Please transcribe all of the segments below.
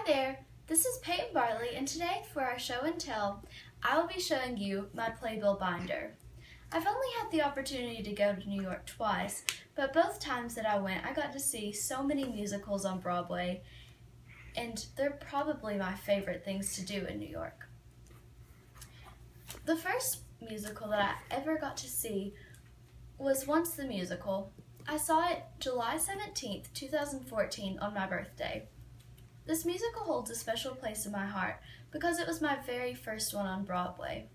there, this is Peyton Bartley, and today for our show and tell, I will be showing you my playbill binder. I've only had the opportunity to go to New York twice, but both times that I went, I got to see so many musicals on Broadway, and they're probably my favorite things to do in New York. The first musical that I ever got to see was Once the Musical. I saw it July 17th, 2014 on my birthday. This musical holds a special place in my heart because it was my very first one on Broadway.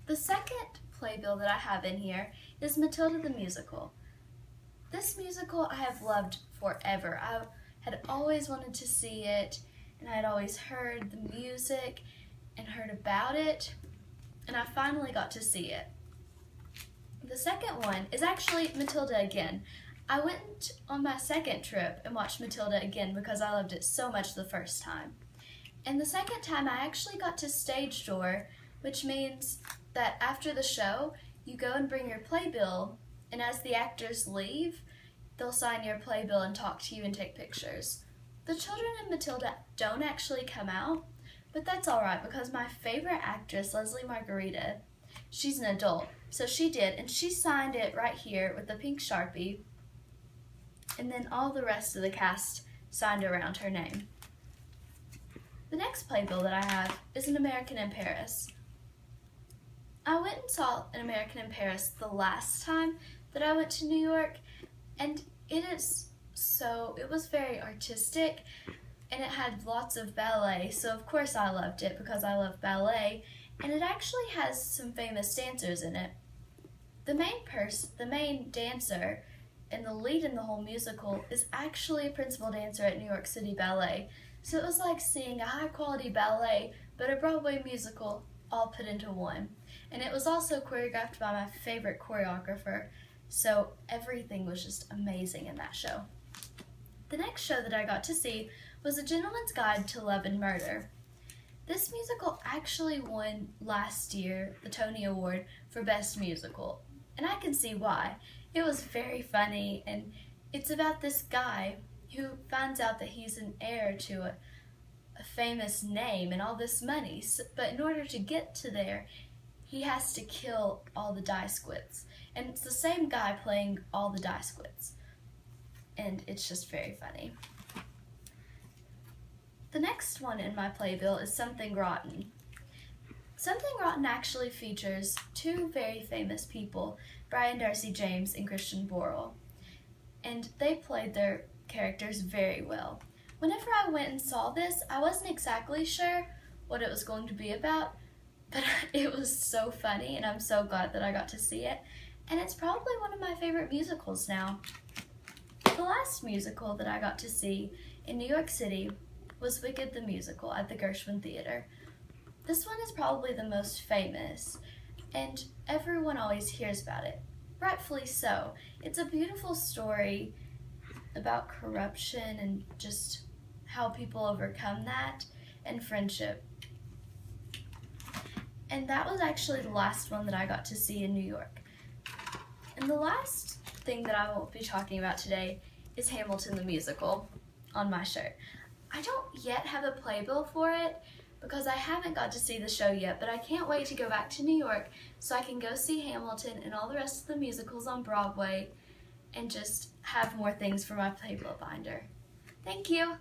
The second playbill that I have in here is Matilda the Musical. This musical I have loved forever. I had always wanted to see it, and I had always heard the music and heard about it, and I finally got to see it. The second one is actually Matilda again. I went on my second trip and watched Matilda again because I loved it so much the first time. And the second time I actually got to stage door, which means that after the show, you go and bring your playbill, and as the actors leave, they'll sign your playbill and talk to you and take pictures. The children in Matilda don't actually come out, but that's alright because my favorite actress, Leslie Margarita, she's an adult, so she did, and she signed it right here with a pink Sharpie, and then all the rest of the cast signed around her name. The next playbill that I have is An American in Paris. I went and saw An American in Paris the last time that I went to New York, and it was very artistic, and it had lots of ballet, so of course I loved it because I love ballet, and it actually has some famous dancers in it. The main dancer and the lead in the whole musical is actually a principal dancer at New York City Ballet, so it was like seeing a high-quality ballet, but a Broadway musical all put into one. And it was also choreographed by my favorite choreographer, so everything was just amazing in that show. The next show that I got to see was A Gentleman's Guide to Love and Murder. This musical actually won last year the Tony Award for Best Musical, and I can see why. It was very funny, and it's about this guy who finds out that he's an heir to a famous name and all this money, but in order to get to there, he has to kill all the die squits. And it's the same guy playing all the die squits, and it's just very funny. The next one in my playbill is Something Rotten. Something Rotten actually features two very famous people, Brian Darcy James and Christian Borle, and they played their characters very well. Whenever I went and saw this, I wasn't exactly sure what it was going to be about, but it was so funny, and I'm so glad that I got to see it, and it's probably one of my favorite musicals now. The last musical that I got to see in New York City was Wicked the Musical at the Gershwin Theater. This one is probably the most famous, and everyone always hears about it, rightfully so. It's a beautiful story about corruption and just how people overcome that, and friendship. And that was actually the last one that I got to see in New York. And the last thing that I will be talking about today is Hamilton the Musical on my shirt. I don't yet have a playbill for it because I haven't got to see the show yet, but I can't wait to go back to New York so I can go see Hamilton and all the rest of the musicals on Broadway and just have more things for my playbill binder. Thank you!